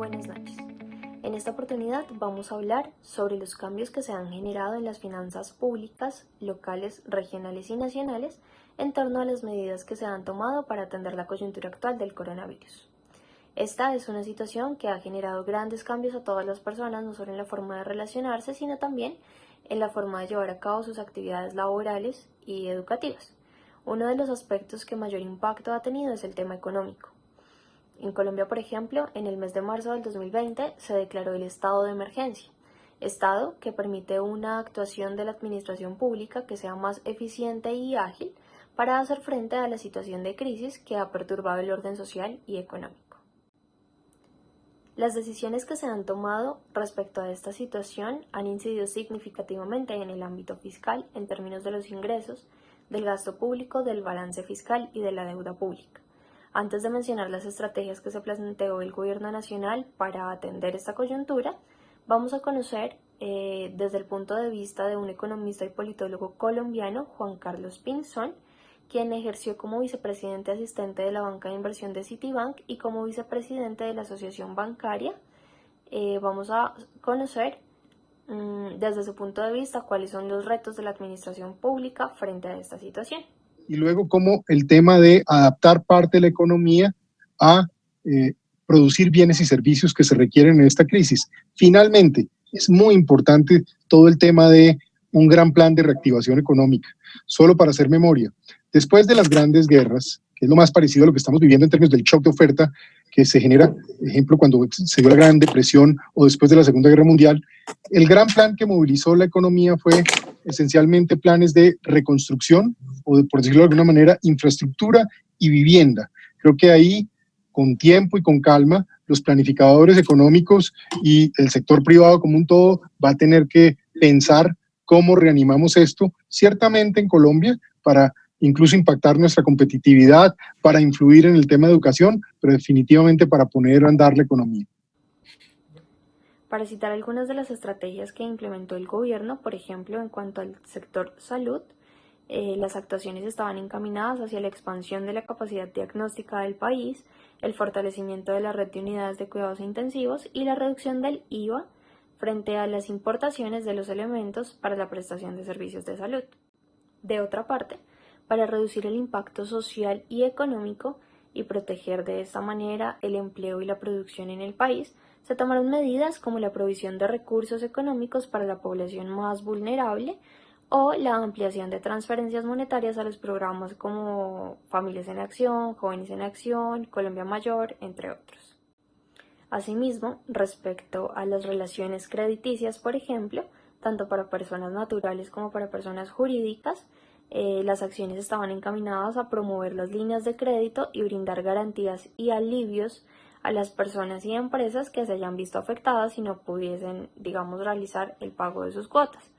Buenas noches. En esta oportunidad vamos a hablar sobre los cambios que se han generado en las finanzas públicas, locales, regionales y nacionales en torno a las medidas que se han tomado para atender la coyuntura actual del coronavirus. Esta es una situación que ha generado grandes cambios a todas las personas, no solo en la forma de relacionarse, sino también en la forma de llevar a cabo sus actividades laborales y educativas. Uno de los aspectos que mayor impacto ha tenido es el tema económico. En Colombia, por ejemplo, en el mes de marzo del 2020 se declaró el estado de emergencia, estado que permite una actuación de la administración pública que sea más eficiente y ágil para hacer frente a la situación de crisis que ha perturbado el orden social y económico. Las decisiones que se han tomado respecto a esta situación han incidido significativamente en el ámbito fiscal en términos de los ingresos, del gasto público, del balance fiscal y de la deuda pública. Antes de mencionar las estrategias que se planteó el Gobierno Nacional para atender esta coyuntura, vamos a conocer desde el punto de vista de un economista y politólogo colombiano, Juan Carlos Pinzón, quien ejerció como vicepresidente asistente de la banca de inversión de Citibank y como vicepresidente de la Asociación Bancaria. Vamos a conocer desde su punto de vista cuáles son los retos de la administración pública frente a esta situación. Y luego cómo el tema de adaptar parte de la economía a producir bienes y servicios que se requieren en esta crisis. Finalmente, es muy importante todo el tema de un gran plan de reactivación económica. Solo para hacer memoria, después de las grandes guerras, que es lo más parecido a lo que estamos viviendo en términos del shock de oferta que se genera, por ejemplo, cuando se dio la Gran Depresión o después de la Segunda Guerra Mundial, el gran plan que movilizó la economía fue esencialmente planes de reconstrucción o, por decirlo de alguna manera, infraestructura y vivienda. Creo que ahí, con tiempo y con calma, los planificadores económicos y el sector privado como un todo va a tener que pensar cómo reanimamos esto, ciertamente en Colombia, para incluso impactar nuestra competitividad, para influir en el tema de educación, pero definitivamente para poner a andar la economía. Para citar algunas de las estrategias que implementó el gobierno, por ejemplo, en cuanto al sector salud, las actuaciones estaban encaminadas hacia la expansión de la capacidad diagnóstica del país, el fortalecimiento de la red de unidades de cuidados intensivos y la reducción del IVA frente a las importaciones de los elementos para la prestación de servicios de salud. De otra parte, para reducir el impacto social y económico y proteger de esta manera el empleo y la producción en el país, se tomaron medidas como la provisión de recursos económicos para la población más vulnerable o la ampliación de transferencias monetarias a los programas como Familias en Acción, Jóvenes en Acción, Colombia Mayor, entre otros. Asimismo, respecto a las relaciones crediticias, por ejemplo, tanto para personas naturales como para personas jurídicas, las acciones estaban encaminadas a promover las líneas de crédito y brindar garantías y alivios a las personas y empresas que se hayan visto afectadas y no pudiesen, realizar el pago de sus cuotas.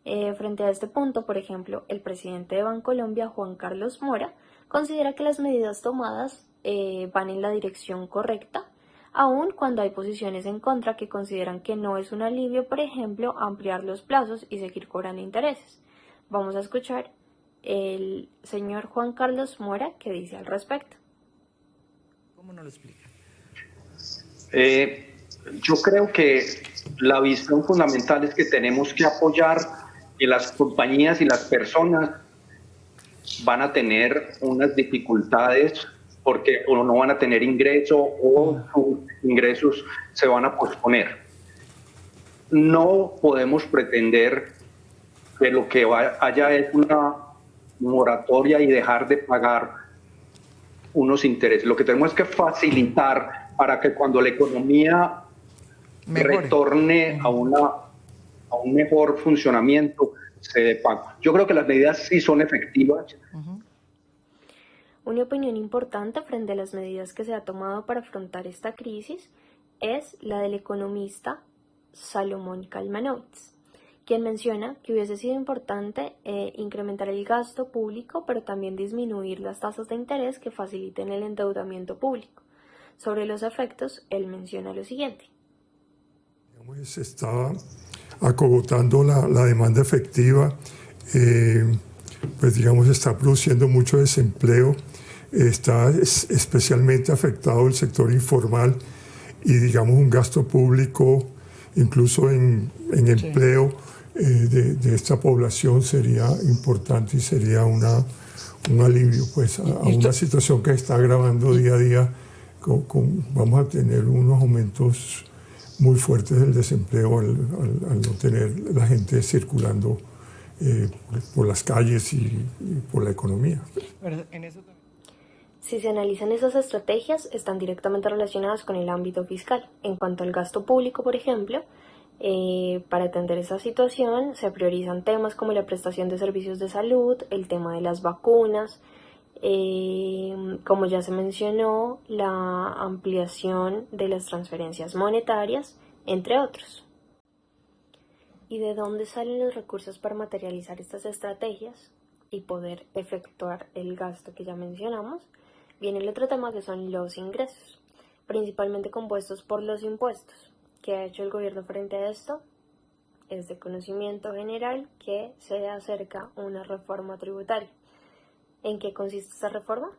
Frente a este punto, por ejemplo, el presidente de Bancolombia, Juan Carlos Mora, considera que las medidas tomadas van en la dirección correcta, aun cuando hay posiciones en contra que consideran que no es un alivio, por ejemplo, ampliar los plazos y seguir cobrando intereses. Vamos a escuchar el señor Juan Carlos Mora que dice al respecto. ¿Cómo nos lo explica? Yo creo que la visión fundamental es que tenemos que apoyar que las compañías y las personas van a tener unas dificultades porque o no van a tener ingreso o sus ingresos se van a posponer. No podemos pretender que lo que haya es una moratoria y dejar de pagar unos intereses. Lo que tenemos es que facilitar para que cuando la economía retorne a un mejor funcionamiento se dé pago. Yo creo que las medidas sí son efectivas. Una opinión importante frente a las medidas que se ha tomado para afrontar esta crisis es la del economista Salomón Kalmanowicz, quien menciona que hubiese sido importante incrementar el gasto público, pero también disminuir las tasas de interés que faciliten el endeudamiento público. Sobre los efectos, él menciona lo siguiente. Se está acogotando la demanda efectiva, está produciendo mucho desempleo, está especialmente afectado el sector informal y digamos un gasto público, incluso en empleo de esta población sería importante y sería un alivio pues, a una situación que está agravando día a día. Vamos a tener unos aumentos muy fuertes del desempleo al no tener la gente circulando por las calles y por la economía. Si se analizan esas estrategias, están directamente relacionadas con el ámbito fiscal. En cuanto al gasto público, por ejemplo, para atender esa situación se priorizan temas como la prestación de servicios de salud, el tema de las vacunas, como ya se mencionó, la ampliación de las transferencias monetarias, entre otros. ¿Y de dónde salen los recursos para materializar estas estrategias y poder efectuar el gasto que ya mencionamos? Viene el otro tema, que son los ingresos, principalmente compuestos por los impuestos. ¿Qué ha hecho el gobierno frente a esto? Es de conocimiento general que se acerca una reforma tributaria. ¿En qué consiste esta reforma?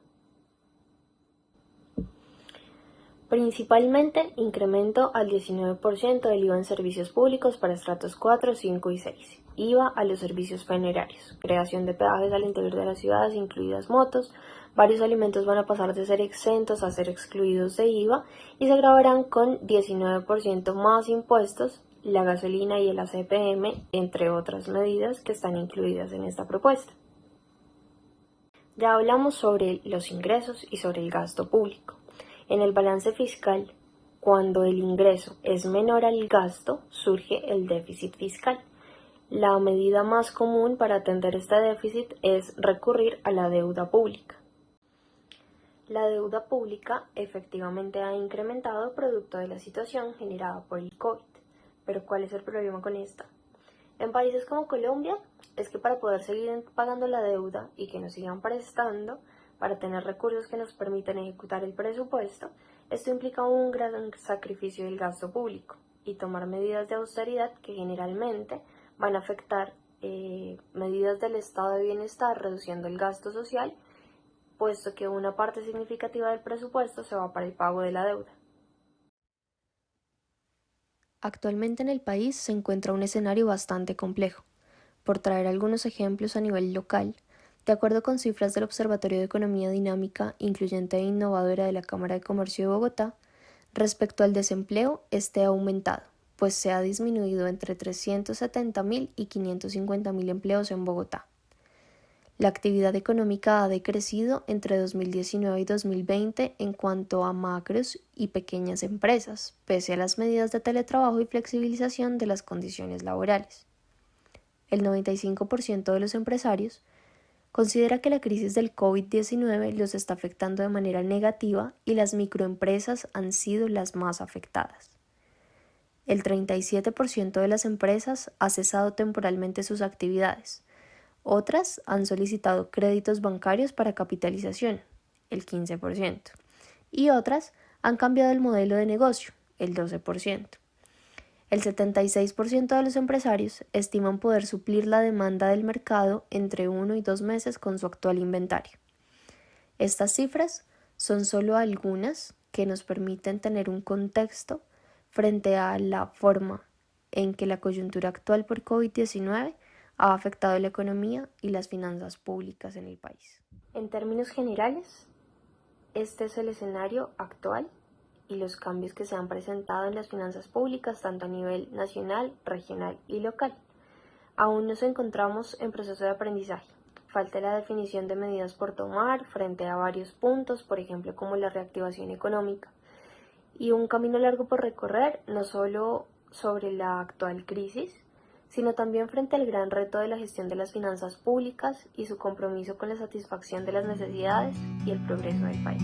Principalmente incremento al 19% del IVA en servicios públicos para estratos 4, 5 y 6. IVA a los servicios funerarios. Creación de peajes al interior de las ciudades, incluidas motos. Varios alimentos van a pasar de ser exentos a ser excluidos de IVA y se gravarán con 19% más impuestos la gasolina y el ACPM, entre otras medidas que están incluidas en esta propuesta. Ya hablamos sobre los ingresos y sobre el gasto público. En el balance fiscal, cuando el ingreso es menor al gasto, surge el déficit fiscal. La medida más común para atender este déficit es recurrir a la deuda pública. La deuda pública efectivamente ha incrementado producto de la situación generada por el COVID. Pero ¿cuál es el problema con esta? En países como Colombia, es que para poder seguir pagando la deuda y que nos sigan prestando, para tener recursos que nos permitan ejecutar el presupuesto, esto implica un gran sacrificio del gasto público y tomar medidas de austeridad que generalmente van a afectar medidas del estado de bienestar, reduciendo el gasto social, puesto que una parte significativa del presupuesto se va para el pago de la deuda. Actualmente en el país se encuentra un escenario bastante complejo. Por traer algunos ejemplos a nivel local, de acuerdo con cifras del Observatorio de Economía Dinámica, Incluyente e Innovadora de la Cámara de Comercio de Bogotá, respecto al desempleo, este ha aumentado, pues se ha disminuido entre 370.000 y 550.000 empleos en Bogotá. La actividad económica ha decrecido entre 2019 y 2020 en cuanto a macros y pequeñas empresas, pese a las medidas de teletrabajo y flexibilización de las condiciones laborales. El 95% de los empresarios considera que la crisis del COVID-19 los está afectando de manera negativa y las microempresas han sido las más afectadas. El 37% de las empresas ha cesado temporalmente sus actividades. Otras han solicitado créditos bancarios para capitalización, el 15%, y otras han cambiado el modelo de negocio, el 12%. El 76% de los empresarios estiman poder suplir la demanda del mercado entre 1 y 2 meses con su actual inventario. Estas cifras son solo algunas que nos permiten tener un contexto frente a la forma en que la coyuntura actual por COVID-19 ha afectado la economía y las finanzas públicas en el país. En términos generales, este es el escenario actual y los cambios que se han presentado en las finanzas públicas tanto a nivel nacional, regional y local. Aún nos encontramos en proceso de aprendizaje. Falta la definición de medidas por tomar frente a varios puntos, por ejemplo como la reactivación económica, y un camino largo por recorrer, no solo sobre la actual crisis, sino también frente al gran reto de la gestión de las finanzas públicas y su compromiso con la satisfacción de las necesidades y el progreso del país.